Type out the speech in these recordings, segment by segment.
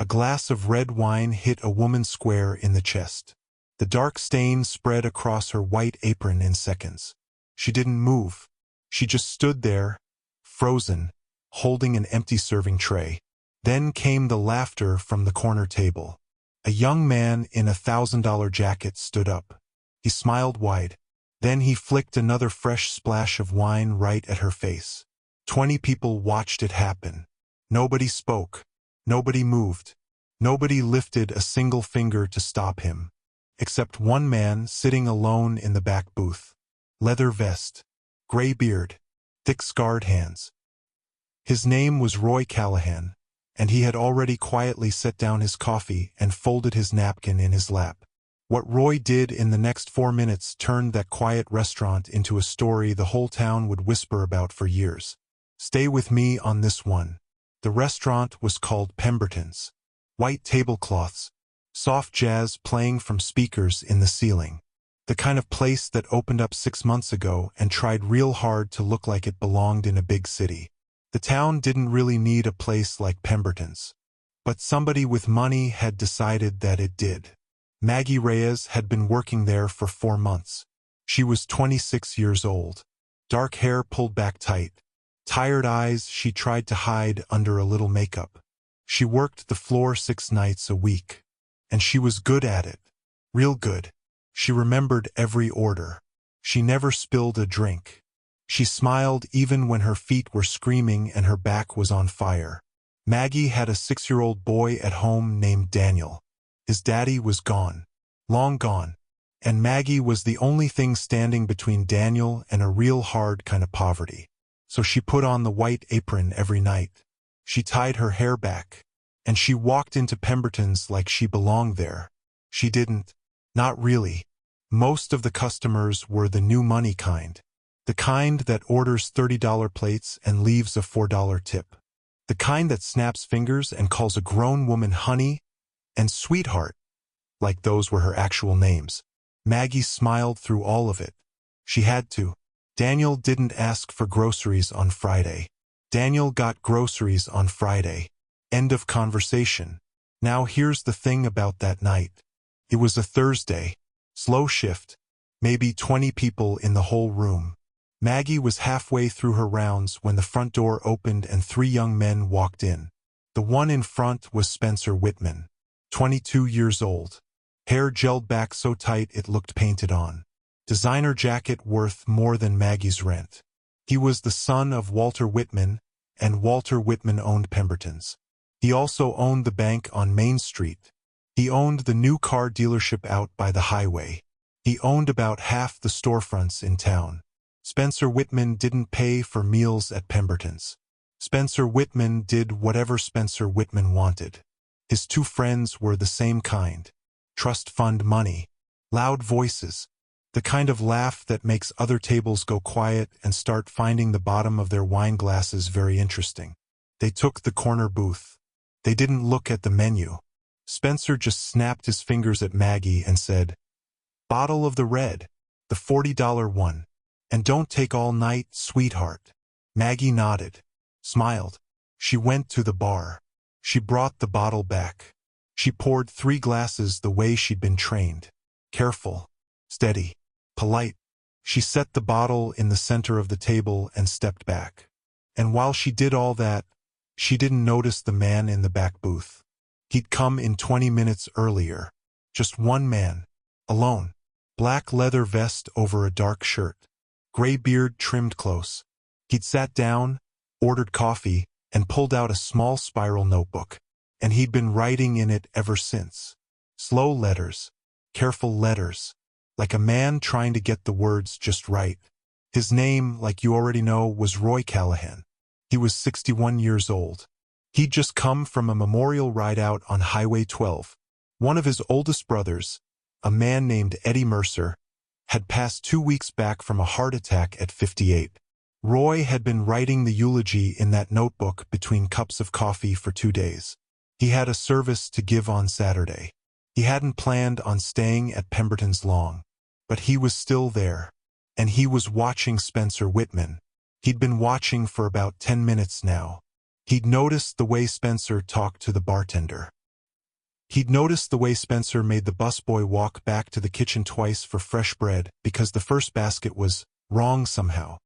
A glass of red wine hit a woman square in the chest. The dark stain spread across her white apron in seconds. She didn't move. She just stood there, frozen, holding an empty serving tray. Then came the laughter from the corner table. A young man in a $1,000 jacket stood up. He smiled wide. Then he flicked another fresh splash of wine right at her face. 20 people watched it happen. Nobody spoke. Nobody moved. Nobody lifted a single finger to stop him. Except one man sitting alone in the back booth. Leather vest. Gray beard. Thick scarred hands. His name was Roy Callahan, and he had already quietly set down his coffee and folded his napkin in his lap. What Roy did in the next 4 minutes turned that quiet restaurant into a story the whole town would whisper about for years. Stay with me on this one. The restaurant was called Pemberton's. White tablecloths, soft jazz playing from speakers in the ceiling. The kind of place that opened up 6 months ago and tried real hard to look like it belonged in a big city. The town didn't really need a place like Pemberton's. But somebody with money had decided that it did. Maggie Reyes had been working there for 4 months. She was 26 years old. Dark hair pulled back tight. Tired eyes she tried to hide under a little makeup. She worked the floor 6 nights a week. And she was good at it. Real good. She remembered every order. She never spilled a drink. She smiled even when her feet were screaming and her back was on fire. Maggie had a 6-year-old boy at home named Daniel. His daddy was gone. Long gone. And Maggie was the only thing standing between Daniel and a real hard kind of poverty. So she put on the white apron every night. She tied her hair back. And she walked into Pemberton's like she belonged there. She didn't. Not really. Most of the customers were the new money kind. The kind that orders $30 plates and leaves a $4 tip. The kind that snaps fingers and calls a grown woman honey and sweetheart, like those were her actual names. Maggie smiled through all of it. She had to. Daniel didn't ask for groceries on Friday. Daniel got groceries on Friday. End of conversation. Now here's the thing about that night. It was a Thursday. Slow shift. Maybe 20 people in the whole room. Maggie was halfway through her rounds when the front door opened and 3 young men walked in. The one in front was Spencer Whitman. 22 years old. Hair gelled back so tight it looked painted on. Designer jacket worth more than Maggie's rent. He was the son of Walter Whitman, and Walter Whitman owned Pemberton's. He also owned the bank on Main Street. He owned the new car dealership out by the highway. He owned about half the storefronts in town. Spencer Whitman didn't pay for meals at Pemberton's. Spencer Whitman did whatever Spencer Whitman wanted. His 2 friends were the same kind. Trust fund money. Loud voices. The kind of laugh that makes other tables go quiet and start finding the bottom of their wine glasses very interesting. They took the corner booth. They didn't look at the menu. Spencer just snapped his fingers at Maggie and said, "Bottle of the red, the $40 one. And don't take all night, sweetheart." Maggie nodded, smiled. She went to the bar. She brought the bottle back. She poured 3 glasses the way she'd been trained. Careful, steady, polite. She set the bottle in the center of the table and stepped back. And while she did all that, she didn't notice the man in the back booth. He'd come in 20 minutes earlier. Just one man. Alone. Black leather vest over a dark shirt. Gray beard trimmed close. He'd sat down, ordered coffee, and pulled out a small spiral notebook. And he'd been writing in it ever since. Slow letters. Careful letters. Like a man trying to get the words just right. His name, like you already know, was Roy Callahan. He was 61 years old. He'd just come from a memorial ride out on Highway 12. One of his oldest brothers, a man named Eddie Mercer, had passed 2 weeks back from a heart attack at 58. Roy had been writing the eulogy in that notebook between cups of coffee for 2 days. He had a service to give on Saturday. He hadn't planned on staying at Pemberton's long, but he was still there. And he was watching Spencer Whitman. He'd been watching for about 10 minutes now. He'd noticed the way Spencer talked to the bartender. He'd noticed the way Spencer made the busboy walk back to the kitchen twice for fresh bread because the first basket was wrong somehow.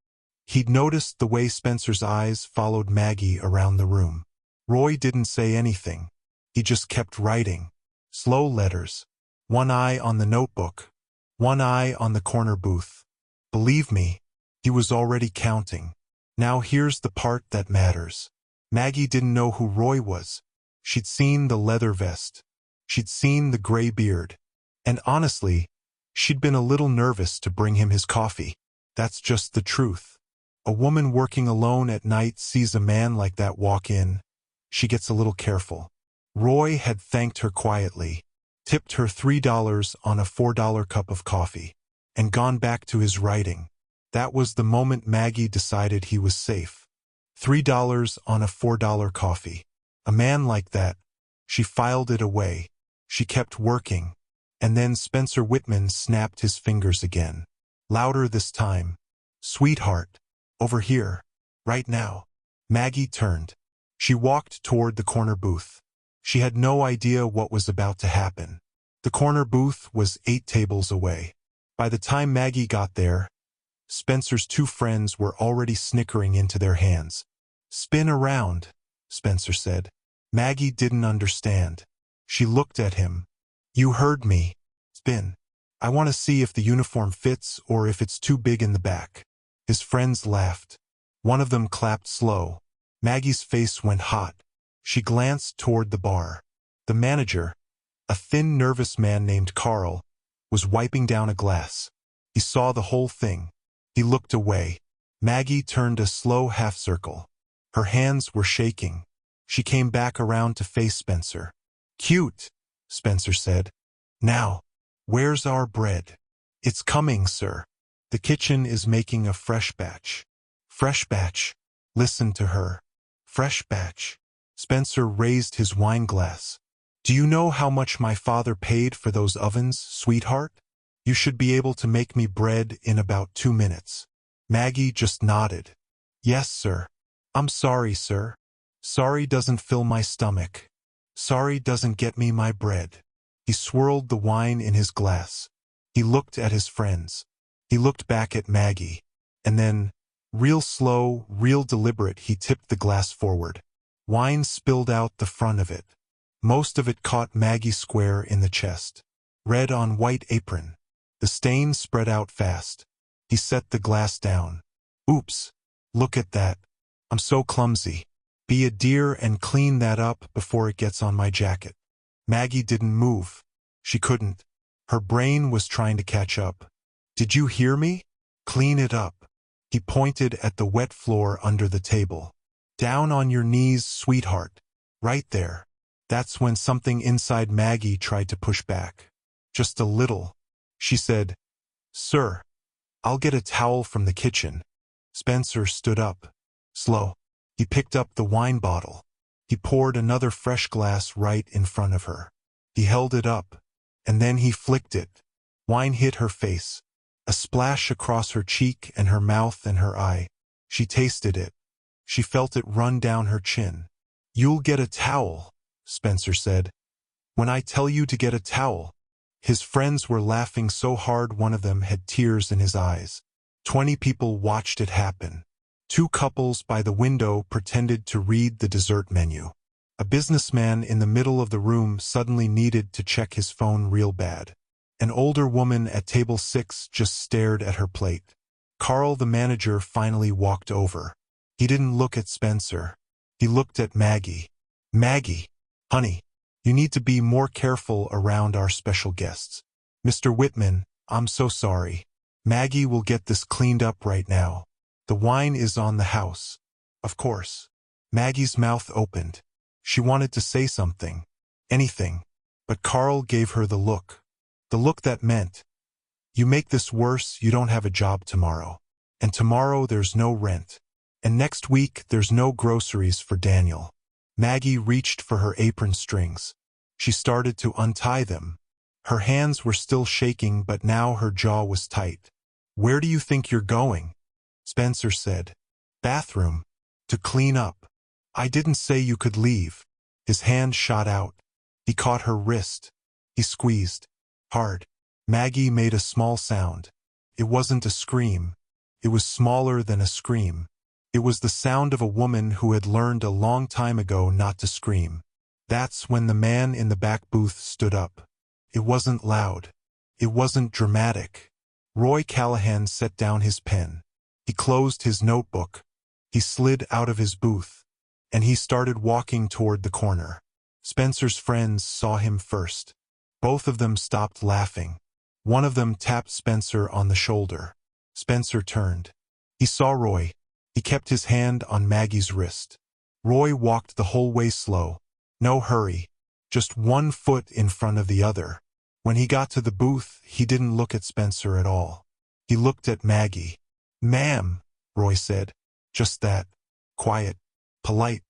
He'd noticed the way Spencer's eyes followed Maggie around the room. Roy didn't say anything. He just kept writing. Slow letters. One eye on the notebook. One eye on the corner booth. Believe me, he was already counting. Now here's the part that matters. Maggie didn't know who Roy was. She'd seen the leather vest. She'd seen the gray beard. And honestly, she'd been a little nervous to bring him his coffee. That's just the truth. A woman working alone at night sees a man like that walk in. She gets a little careful. Roy had thanked her quietly, tipped her $3 on a $4 cup of coffee, and gone back to his writing. That was the moment Maggie decided he was safe. $3 on a $4 coffee. A man like that. She filed it away. She kept working. And then Spencer Whitman snapped his fingers again. Louder this time. Sweetheart. Over here. Right now. Maggie turned. She walked toward the corner booth. She had no idea what was about to happen. The corner booth was 8 tables away. By the time Maggie got there, Spencer's 2 friends were already snickering into their hands. Spin around, Spencer said. Maggie didn't understand. She looked at him. You heard me. Spin. I want to see if the uniform fits or if it's too big in the back. His friends laughed. One of them clapped slow. Maggie's face went hot. She glanced toward the bar. The manager, a thin, nervous man named Carl, was wiping down a glass. He saw the whole thing. He looked away. Maggie turned a slow half-circle. Her hands were shaking. She came back around to face Spencer. Cute, Spencer said. Now, where's our bread? It's coming, sir. The kitchen is making a fresh batch. Fresh batch. Listen to her. Fresh batch. Spencer raised his wine glass. Do you know how much my father paid for those ovens, sweetheart? You should be able to make me bread in about 2 minutes. Maggie just nodded. Yes, sir. I'm sorry, sir. Sorry doesn't fill my stomach. Sorry doesn't get me my bread. He swirled the wine in his glass. He looked at his friends. He looked back at Maggie. And then, real slow, real deliberate, he tipped the glass forward. Wine spilled out the front of it. Most of it caught Maggie square in the chest. Red on white apron. The stain spread out fast. He set the glass down. Oops. Look at that. I'm so clumsy. Be a dear and clean that up before it gets on my jacket. Maggie didn't move. She couldn't. Her brain was trying to catch up. Did you hear me? Clean it up. He pointed at the wet floor under the table. Down on your knees, sweetheart. Right there. That's when something inside Maggie tried to push back. Just a little. She said, Sir, I'll get a towel from the kitchen. Spencer stood up. Slow. He picked up the wine bottle. He poured another fresh glass right in front of her. He held it up, and then he flicked it. Wine hit her face. A splash across her cheek and her mouth and her eye. She tasted it. She felt it run down her chin. You'll get a towel, Spencer said. When I tell you to get a towel. His friends were laughing so hard one of them had tears in his eyes. 20 people watched it happen. 2 couples by the window pretended to read the dessert menu. A businessman in the middle of the room suddenly needed to check his phone real bad. An older woman at table 6 just stared at her plate. Carl, the manager, finally walked over. He didn't look at Spencer. He looked at Maggie. Maggie, honey, you need to be more careful around our special guests. Mr. Whitman, I'm so sorry. Maggie will get this cleaned up right now. The wine is on the house. Of course. Maggie's mouth opened. She wanted to say something. Anything. But Carl gave her the look. The look that meant, you make this worse, you don't have a job tomorrow. And tomorrow there's no rent. And next week there's no groceries for Daniel. Maggie reached for her apron strings. She started to untie them. Her hands were still shaking, but now her jaw was tight. Where do you think you're going? Spencer said. Bathroom. To clean up. I didn't say you could leave. His hand shot out. He caught her wrist. He squeezed. Hard. Maggie made a small sound. It wasn't a scream. It was smaller than a scream. It was the sound of a woman who had learned a long time ago not to scream. That's when the man in the back booth stood up. It wasn't loud. It wasn't dramatic. Roy Callahan set down his pen. He closed his notebook. He slid out of his booth. And he started walking toward the corner. Spencer's friends saw him first. Both of them stopped laughing. One of them tapped Spencer on the shoulder. Spencer turned. He saw Roy. He kept his hand on Maggie's wrist. Roy walked the whole way slow. No hurry. Just one foot in front of the other. When he got to the booth, he didn't look at Spencer at all. He looked at Maggie. "Ma'am," Roy said. Just that. Quiet. Polite.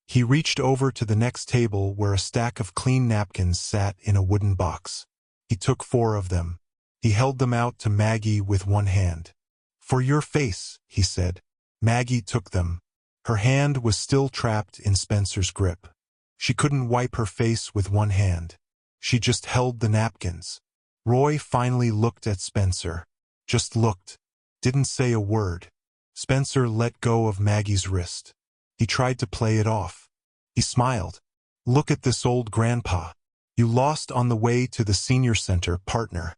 He reached over to the next table where a stack of clean napkins sat in a wooden box. He took 4 of them. He held them out to Maggie with one hand. "For your face," he said. Maggie took them. Her hand was still trapped in Spencer's grip. She couldn't wipe her face with one hand. She just held the napkins. Roy finally looked at Spencer. Just looked. Didn't say a word. Spencer let go of Maggie's wrist. He tried to play it off. He smiled. "Look at this old grandpa. You lost on the way to the senior center, partner."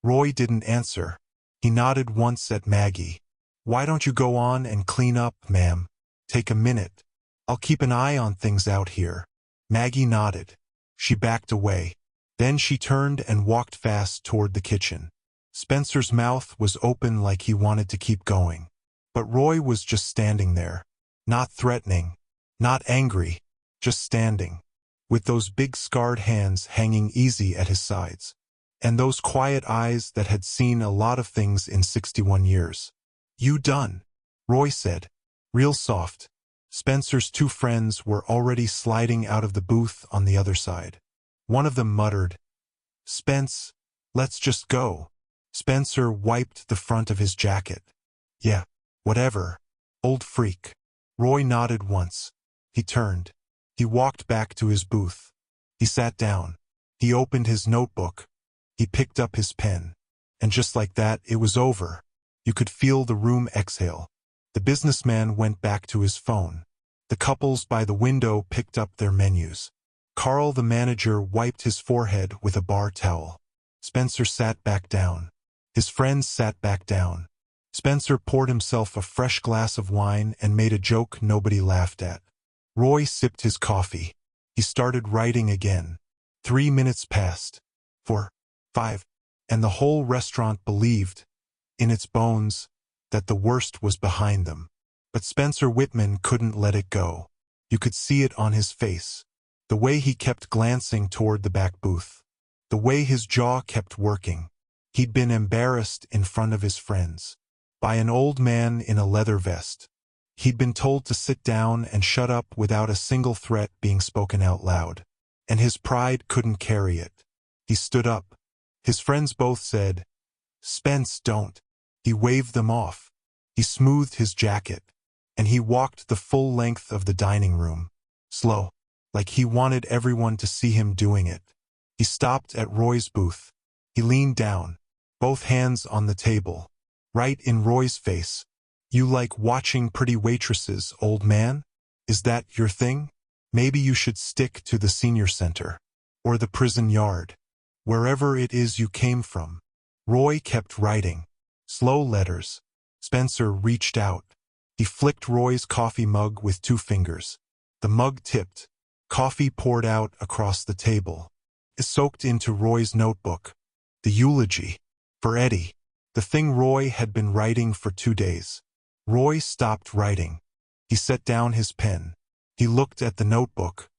Roy didn't answer. He nodded once at Maggie. "Why don't you go on and clean up, ma'am? Take a minute. I'll keep an eye on things out here." Maggie nodded. She backed away. Then she turned and walked fast toward the kitchen. Spencer's mouth was open like he wanted to keep going. But Roy was just standing there. Not threatening. Not angry. Just standing. With those big scarred hands hanging easy at his sides. And those quiet eyes that had seen a lot of things in 61 years. "You done?" Roy said. Real soft. Spencer's 2 friends were already sliding out of the booth on the other side. One of them muttered, "Spence, let's just go." Spencer wiped the front of his jacket. "Yeah, whatever. Old freak." Roy nodded once. He turned. He walked back to his booth. He sat down. He opened his notebook. He picked up his pen. And just like that, it was over. You could feel the room exhale. The businessman went back to his phone. The couples by the window picked up their menus. Carl, the manager, wiped his forehead with a bar towel. Spencer sat back down. His friends sat back down. Spencer poured himself a fresh glass of wine and made a joke nobody laughed at. Roy sipped his coffee. He started writing again. 3 minutes passed. 4, 5, and the whole restaurant believed, in its bones, that the worst was behind them. But Spencer Whitman couldn't let it go. You could see it on his face. The way he kept glancing toward the back booth. The way his jaw kept working. He'd been embarrassed in front of his friends. By an old man in a leather vest. He'd been told to sit down and shut up without a single threat being spoken out loud. And his pride couldn't carry it. He stood up. His friends both said, "Spence, don't." He waved them off. He smoothed his jacket. And he walked the full length of the dining room. Slow. Like he wanted everyone to see him doing it. He stopped at Roy's booth. He leaned down. Both hands on the table. Right in Roy's face. "You like watching pretty waitresses, old man? Is that your thing? Maybe you should stick to the senior center. Or the prison yard. Wherever it is you came from." Roy kept writing. Slow letters. Spencer reached out. He flicked Roy's coffee mug with 2 fingers. The mug tipped. Coffee poured out across the table. It soaked into Roy's notebook. The eulogy. For Eddie. The thing Roy had been writing for 2 days. Roy stopped writing. He set down his pen. He looked at the notebook.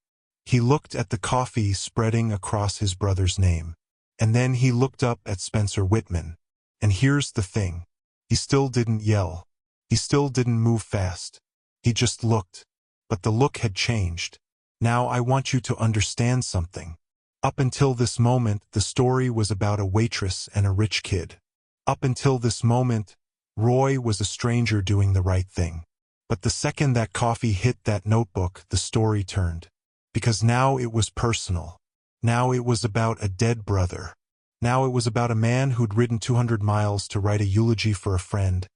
He looked at the coffee spreading across his brother's name. And then he looked up at Spencer Whitman. And here's the thing. He still didn't yell. He still didn't move fast. He just looked. But the look had changed. "Now I want you to understand something. Up until this moment, the story was about a waitress and a rich kid. Up until this moment, Roy was a stranger doing the right thing. But the second that coffee hit that notebook, the story turned. Because now it was personal. Now it was about a dead brother. Now it was about a man who'd ridden 200 miles to write a eulogy for a friend,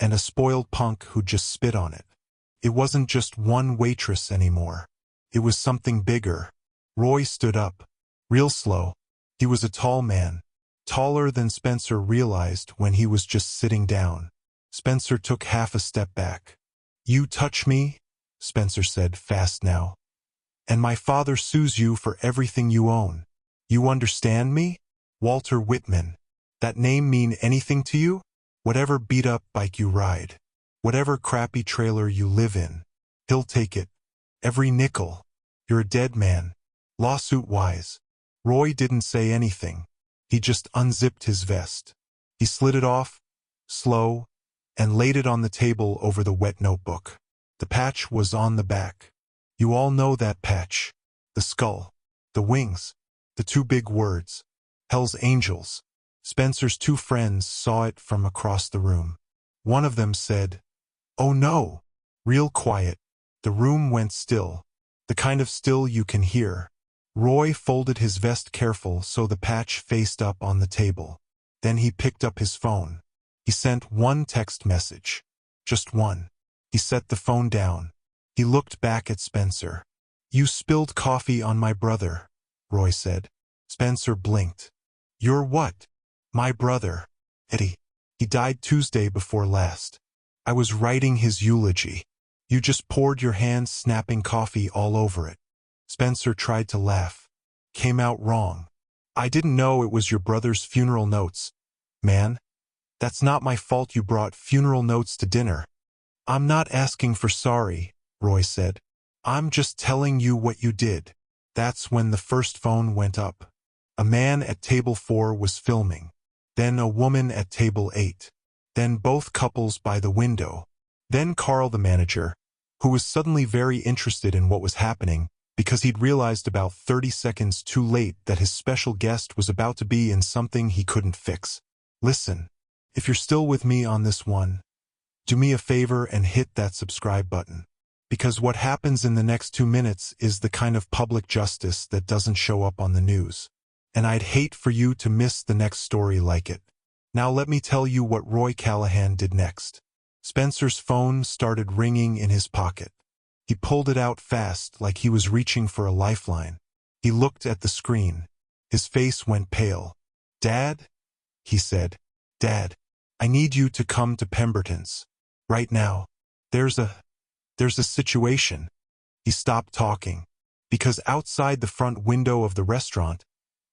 and a spoiled punk who'd just spit on it. It wasn't just one waitress anymore. It was something bigger. Roy stood up. Real slow. He was a tall man. Taller than Spencer realized when he was just sitting down. Spencer took half a step back. "You touch me," Spencer said, fast now, "and my father sues you for everything you own. You understand me? Walter Whitman. That name mean anything to you? Whatever beat-up bike you ride, whatever crappy trailer you live in, he'll take it. Every nickel. You're a dead man. Lawsuit-wise." Roy didn't say anything. He just unzipped his vest. He slid it off, slow, and laid it on the table over the wet notebook. The patch was on the back. You all know that patch. The skull. The wings. The two big words. Hell's Angels. Spencer's two friends saw it from across the room. One of them said, "Oh no," real quiet. The room went still. The kind of still you can hear. Roy folded his vest careful so the patch faced up on the table. Then he picked up his phone. He sent one text message. Just one. He set the phone down. He looked back at Spencer. "You spilled coffee on my brother," Roy said. Spencer blinked. "Your what?" "My brother. Eddie. He died Tuesday before last. I was writing his eulogy. You just poured your hands snapping coffee all over it." Spencer tried to laugh. "Came out wrong. I didn't know it was your brother's funeral notes. Man, that's not my fault you brought funeral notes to dinner." "I'm not asking for sorry," Roy said. "I'm just telling you what you did." That's when the first phone went up. A man at table 4 was filming. Then a woman at table 8. Then both couples by the window. Then Carl, the manager, who was suddenly very interested in what was happening because he'd realized about 30 seconds too late that his special guest was about to be in something he couldn't fix. "Listen, if you're still with me on this one, do me a favor and hit that subscribe button. Because what happens in the next 2 minutes is the kind of public justice that doesn't show up on the news. And I'd hate for you to miss the next story like it." Now let me tell you what Roy Callahan did next. Spencer's phone started ringing in his pocket. He pulled it out fast like he was reaching for a lifeline. He looked at the screen. His face went pale. "Dad?" he said. "Dad, I need you to come to Pemberton's. Right now. There's a situation." He stopped talking. Because outside the front window of the restaurant,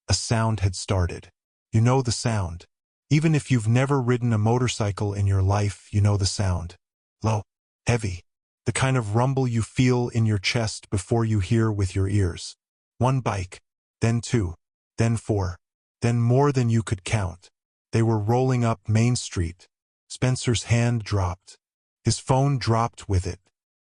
a sound had started. You know the sound. Even if you've never ridden a motorcycle in your life, you know the sound. Low, heavy. The kind of rumble you feel in your chest before you hear with your ears. One bike, then 2, then 4, then more than you could count. They were rolling up Main Street. Spencer's hand dropped. His phone dropped with it.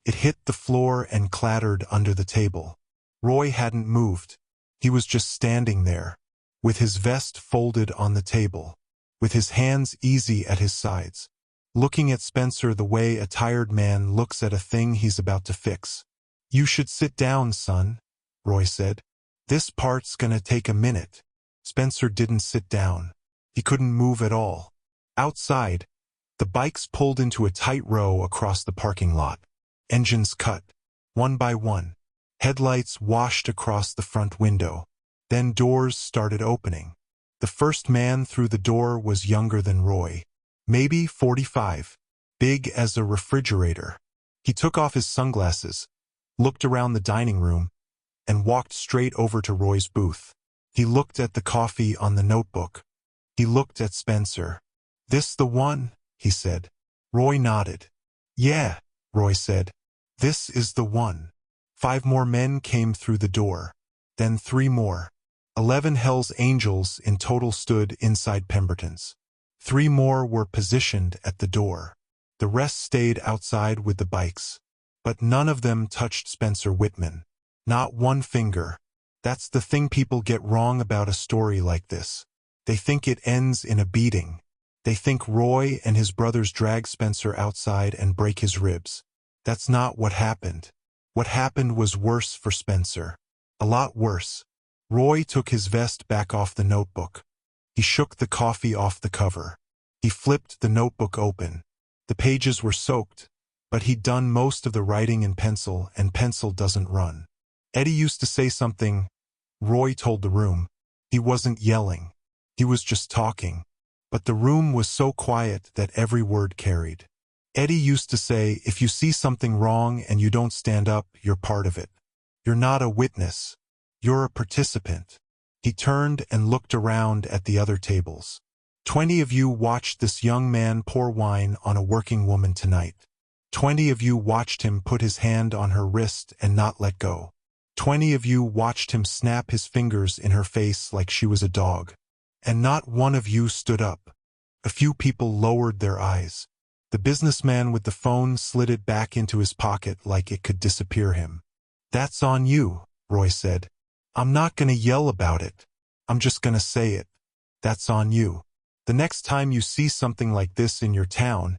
It hit the floor and clattered under the table. Roy hadn't moved. He was just standing there, with his vest folded on the table, with his hands easy at his sides, looking at Spencer the way a tired man looks at a thing he's about to fix. "You should sit down, son," Roy said. "This part's gonna take a minute." Spencer didn't sit down. He couldn't move at all. Outside, the bikes pulled into a tight row across the parking lot. Engines cut, one by one. Headlights washed across the front window. Then doors started opening. The first man through the door was younger than Roy. Maybe 45. Big as a refrigerator. He took off his sunglasses, looked around the dining room, and walked straight over to Roy's booth. He looked at the coffee on the notebook. He looked at Spencer. "This the one?" he said. Roy nodded. "Yeah," Roy said. "This is the one." 5 more men came through the door. Then 3 more. 11 Hell's Angels in total stood inside Pemberton's. 3 more were positioned at the door. The rest stayed outside with the bikes. But none of them touched Spencer Whitman. Not one finger. That's the thing people get wrong about a story like this. They think it ends in a beating. They think Roy and his brothers drag Spencer outside and break his ribs. That's not what happened. What happened was worse for Spencer. A lot worse. Roy took his vest back off the notebook. He shook the coffee off the cover. He flipped the notebook open. The pages were soaked, but he'd done most of the writing in pencil, and pencil doesn't run. Eddie used to say something, Roy told the room. He wasn't yelling. He was just talking. But the room was so quiet that every word carried. Eddie used to say, if you see something wrong and you don't stand up, you're part of it. You're not a witness. You're a participant. He turned and looked around at the other tables. 20 of you watched this young man pour wine on a working woman tonight. 20 of you watched him put his hand on her wrist and not let go. 20 of you watched him snap his fingers in her face like she was a dog. And not one of you stood up. A few people lowered their eyes. The businessman with the phone slid it back into his pocket like it could disappear him. That's on you, Roy said. I'm not going to yell about it. I'm just going to say it. That's on you. The next time you see something like this in your town,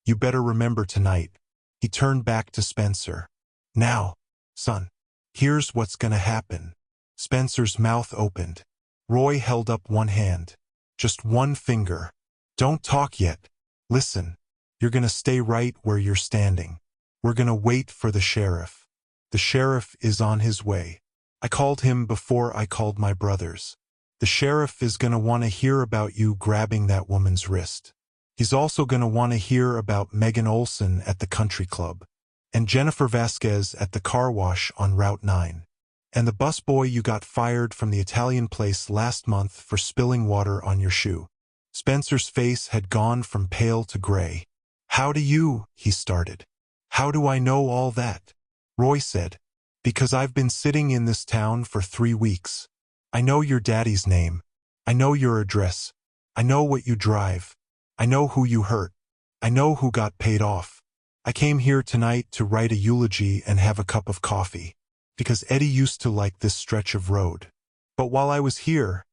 you better remember tonight. He turned back to Spencer. Now, son, here's what's going to happen. Spencer's mouth opened. Roy held up one hand. Just one finger. Don't talk yet. Listen. You're going to stay right where you're standing. We're going to wait for the sheriff. The sheriff is on his way. I called him before I called my brothers. The sheriff is going to want to hear about you grabbing that woman's wrist. He's also going to want to hear about Megan Olson at the country club, and Jennifer Vasquez at the car wash on Route 9, and the busboy you got fired from the Italian place last month for spilling water on your shoe. Spencer's face had gone from pale to gray. How do you, he started. How do I know all that? Roy said. Because I've been sitting in this town for 3 weeks. I know your daddy's name. I know your address. I know what you drive. I know who you hurt. I know who got paid off. I came here tonight to write a eulogy and have a cup of coffee, because Eddie used to like this stretch of road. But while I was here,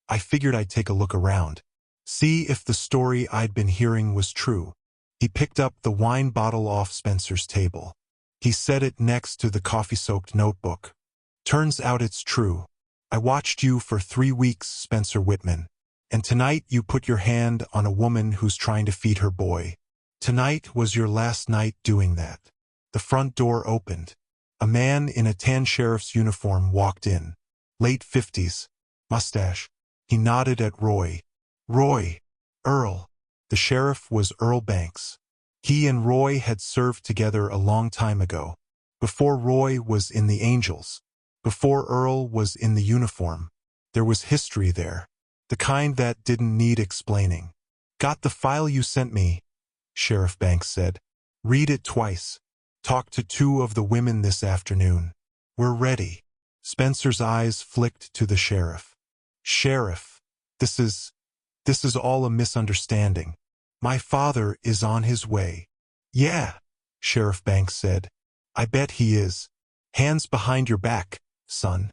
I figured I'd take a look around, see if the story I'd been hearing was true. He picked up the wine bottle off Spencer's table. He set it next to the coffee-soaked notebook. Turns out it's true. I watched you for 3 weeks, Spencer Whitman. And tonight you put your hand on a woman who's trying to feed her boy. Tonight was your last night doing that. The front door opened. A man in a tan sheriff's uniform walked in. Late 50s. Mustache. He nodded at Roy. Roy. Earl. The sheriff was Earl Banks. He and Roy had served together a long time ago. Before Roy was in the Angels. Before Earl was in the uniform. There was history there. The kind that didn't need explaining. Got the file you sent me, Sheriff Banks said. Read it twice. Talk to 2 of the women this afternoon. We're ready. Spencer's eyes flicked to the sheriff. Sheriff, this is all a misunderstanding. My father is on his way. Yeah, Sheriff Banks said. I bet he is. Hands behind your back, son.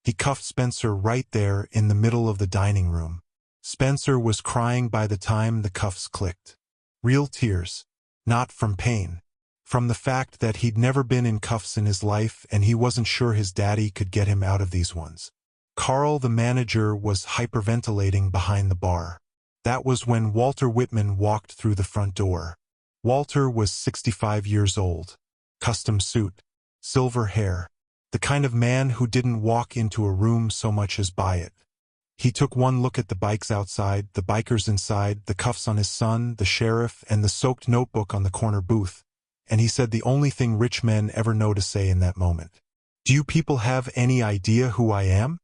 He cuffed Spencer right there in the middle of the dining room. Spencer was crying by the time the cuffs clicked. Real tears. Not from pain. From the fact that he'd never been in cuffs in his life and he wasn't sure his daddy could get him out of these ones. Carl, the manager, was hyperventilating behind the bar. That was when Walter Whitman walked through the front door. Walter was 65 years old. Custom suit. Silver hair. The kind of man who didn't walk into a room so much as buy it. He took one look at the bikes outside, the bikers inside, the cuffs on his son, the sheriff, and the soaked notebook on the corner booth, and he said the only thing rich men ever know to say in that moment. Do you people have any idea who I am?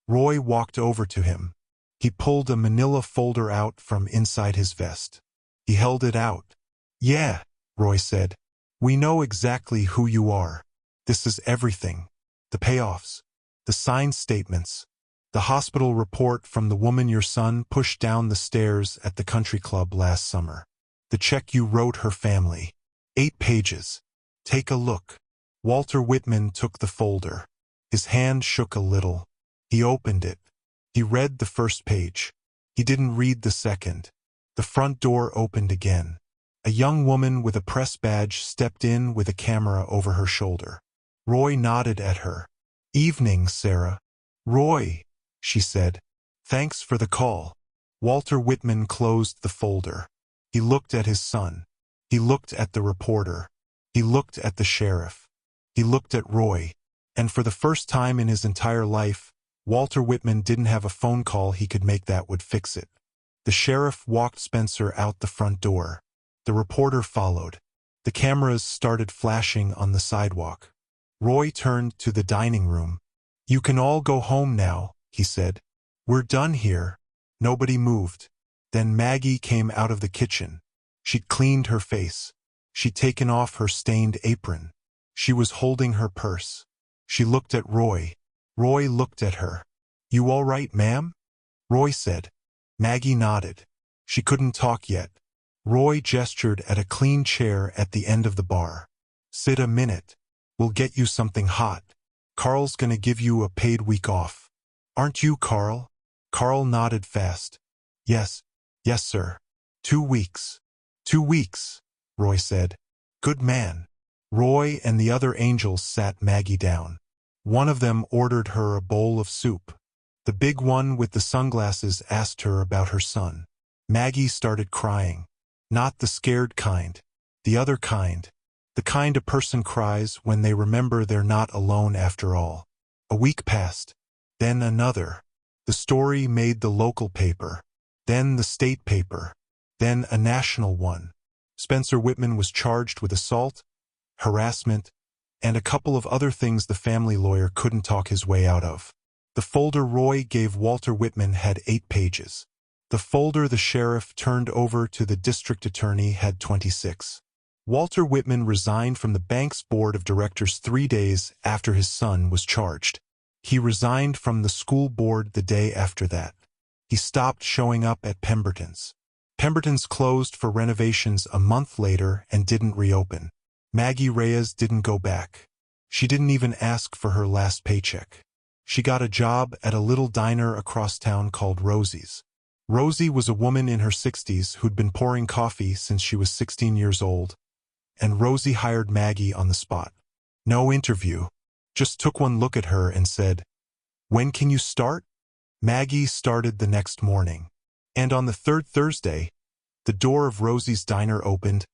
Roy walked over to him. He pulled a manila folder out from inside his vest. He held it out. Yeah, Roy said. We know exactly who you are. This is everything. The payoffs. The signed statements. The hospital report from the woman your son pushed down the stairs at the country club last summer. The check you wrote her family. 8 pages. Take a look. Walter Whitman took the folder. His hand shook a little. He opened it. He read the first page. He didn't read the second. The front door opened again. A young woman with a press badge stepped in with a camera over her shoulder. Roy nodded at her. Evening, Sarah. "Roy," she said. "Thanks for the call." Walter Whitman closed the folder. He looked at his son. He looked at the reporter. He looked at the sheriff. He looked at Roy. And for the first time in his entire life, Walter Whitman didn't have a phone call he could make that would fix it. The sheriff walked Spencer out the front door. The reporter followed. The cameras started flashing on the sidewalk. Roy turned to the dining room. "You can all go home now," he said. "We're done here." Nobody moved. Then Maggie came out of the kitchen. She'd cleaned her face. She'd taken off her stained apron. She was holding her purse. She looked at Roy. Roy looked at her. "You all right, ma'am?" Roy said. Maggie nodded. She couldn't talk yet. Roy gestured at a clean chair at the end of the bar. "Sit a minute. We'll get you something hot. Carl's gonna give you a paid week off. Aren't you, Carl?" Carl nodded fast. Yes, sir. 2 weeks." 2 weeks, Roy said. "Good man." Roy and the other angels sat Maggie down. One of them ordered her a bowl of soup. The big one with the sunglasses asked her about her son. Maggie started crying. Not the scared kind. The other kind. The kind a person cries when they remember they're not alone after all. A week passed. Then another. The story made the local paper. Then the state paper. Then a national one. Spencer Whitman was charged with assault, harassment, and a couple of other things the family lawyer couldn't talk his way out of. The folder Roy gave Walter Whitman had 8 pages. The folder the sheriff turned over to the district attorney had 26. Walter Whitman resigned from the bank's board of directors 3 days after his son was charged. He resigned from the school board the day after that. He stopped showing up at Pemberton's. Pemberton's closed for renovations a month later and didn't reopen. Maggie Reyes didn't go back. She didn't even ask for her last paycheck. She got a job at a little diner across town called Rosie's. Rosie was a woman in her 60s who'd been pouring coffee since she was 16 years old, and Rosie hired Maggie on the spot. No interview. Just took one look at her and said, "When can you start?" Maggie started the next morning. And on the 3rd Thursday, the door of Rosie's diner opened,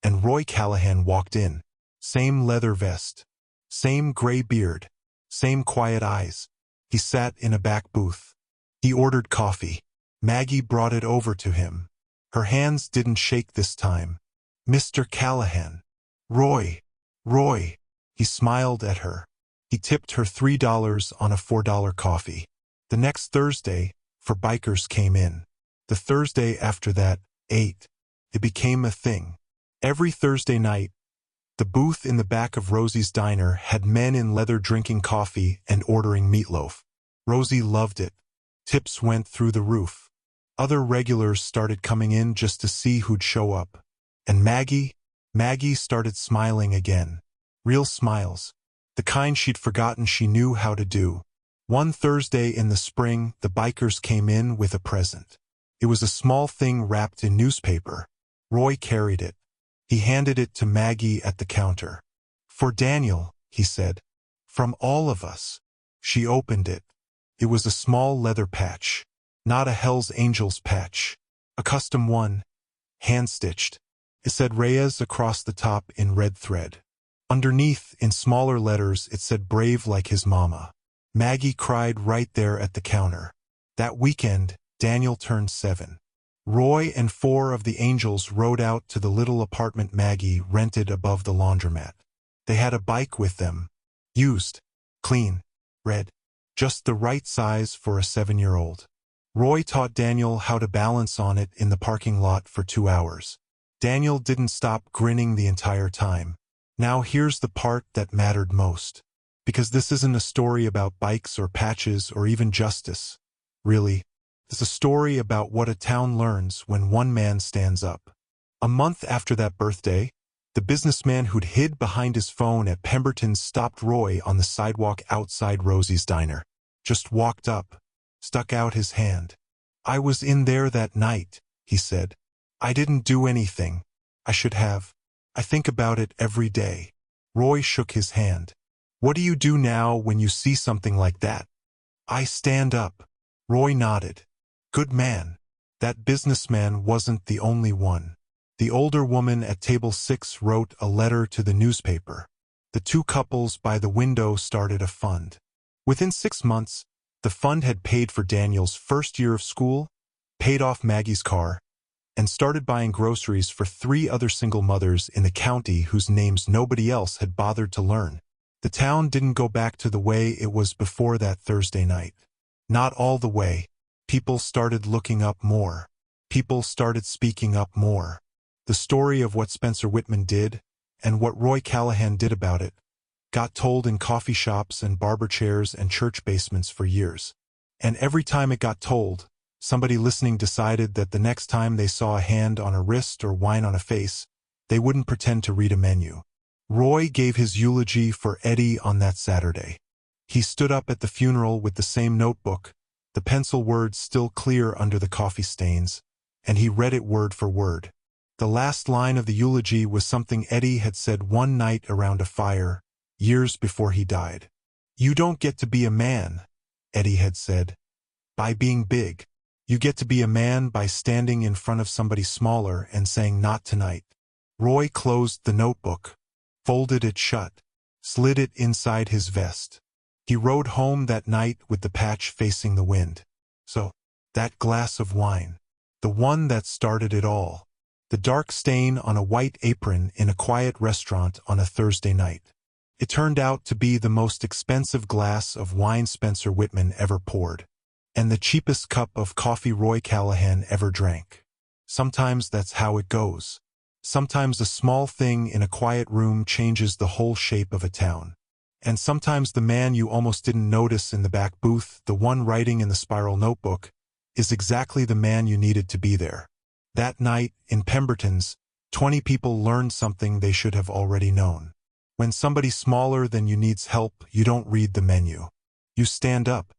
and Roy Callahan walked in. Same leather vest. Same gray beard. Same quiet eyes. He sat in a back booth. He ordered coffee. Maggie brought it over to him. Her hands didn't shake this time. "Mr. Callahan." "Roy. Roy." He smiled at her. He tipped her $3 on a $4 coffee. The next Thursday, 4 bikers came in. The Thursday after that, 8. It became a thing. Every Thursday night, the booth in the back of Rosie's diner had men in leather drinking coffee and ordering meatloaf. Rosie loved it. Tips went through the roof. Other regulars started coming in just to see who'd show up. And Maggie started smiling again. Real smiles. The kind she'd forgotten she knew how to do. One Thursday in the spring, the bikers came in with a present. It was a small thing wrapped in newspaper. Roy carried it. He handed it to Maggie at the counter. "For Daniel," he said. "From all of us." She opened it. It was a small leather patch. Not a Hell's Angels patch. A custom one. Hand-stitched. It said Reyes across the top in red thread. Underneath, in smaller letters, it said "Brave like his mama." Maggie cried right there at the counter. That weekend, Daniel turned 7. Roy and 4 of the angels rode out to the little apartment Maggie rented above the laundromat. They had a bike with them. Used. Clean. Red. Just the right size for a 7-year-old. Roy taught Daniel how to balance on it in the parking lot for 2 hours. Daniel didn't stop grinning the entire time. Now here's the part that mattered most. Because this isn't a story about bikes or patches or even justice. Really. It's a story about what a town learns when one man stands up. A month after that birthday, the businessman who'd hid behind his phone at Pemberton's stopped Roy on the sidewalk outside Rosie's diner. Just walked up. Stuck out his hand. "I was in there that night," he said. "I didn't do anything. I should have. I think about it every day." Roy shook his hand. "What do you do now when you see something like that?" I stand up. Roy nodded. Good man. That businessman wasn't the only one. The older woman at table 6 wrote a letter to the newspaper. The two couples by the window started a fund. Within 6 months, the fund had paid for Daniel's first year of school, paid off Maggie's car, and started buying groceries for 3 other single mothers in the county whose names nobody else had bothered to learn. The town didn't go back to the way it was before that Thursday night. Not all the way. People started looking up more. People started speaking up more. The story of what Spencer Whitman did, and what Roy Callahan did about it, got told in coffee shops and barber chairs and church basements for years. And every time it got told, somebody listening decided that the next time they saw a hand on a wrist or wine on a face, they wouldn't pretend to read a menu. Roy gave his eulogy for Eddie on that Saturday. He stood up at the funeral with the same notebook, the pencil words still clear under the coffee stains, and he read it word for word. The last line of the eulogy was something Eddie had said one night around a fire, years before he died. "You don't get to be a man," Eddie had said, "by being big. You get to be a man by standing in front of somebody smaller and saying, 'Not tonight.'" Roy closed the notebook, folded it shut, slid it inside his vest. He rode home that night with the patch facing the wind. So, that glass of wine, the one that started it all, the dark stain on a white apron in a quiet restaurant on a Thursday night. It turned out to be the most expensive glass of wine Spencer Whitman ever poured, and the cheapest cup of coffee Roy Callahan ever drank. Sometimes that's how it goes. Sometimes a small thing in a quiet room changes the whole shape of a town. And sometimes the man you almost didn't notice in the back booth, the one writing in the spiral notebook, is exactly the man you needed to be there. That night, in Pemberton's, 20 people learned something they should have already known. When somebody smaller than you needs help, you don't read the menu. You stand up.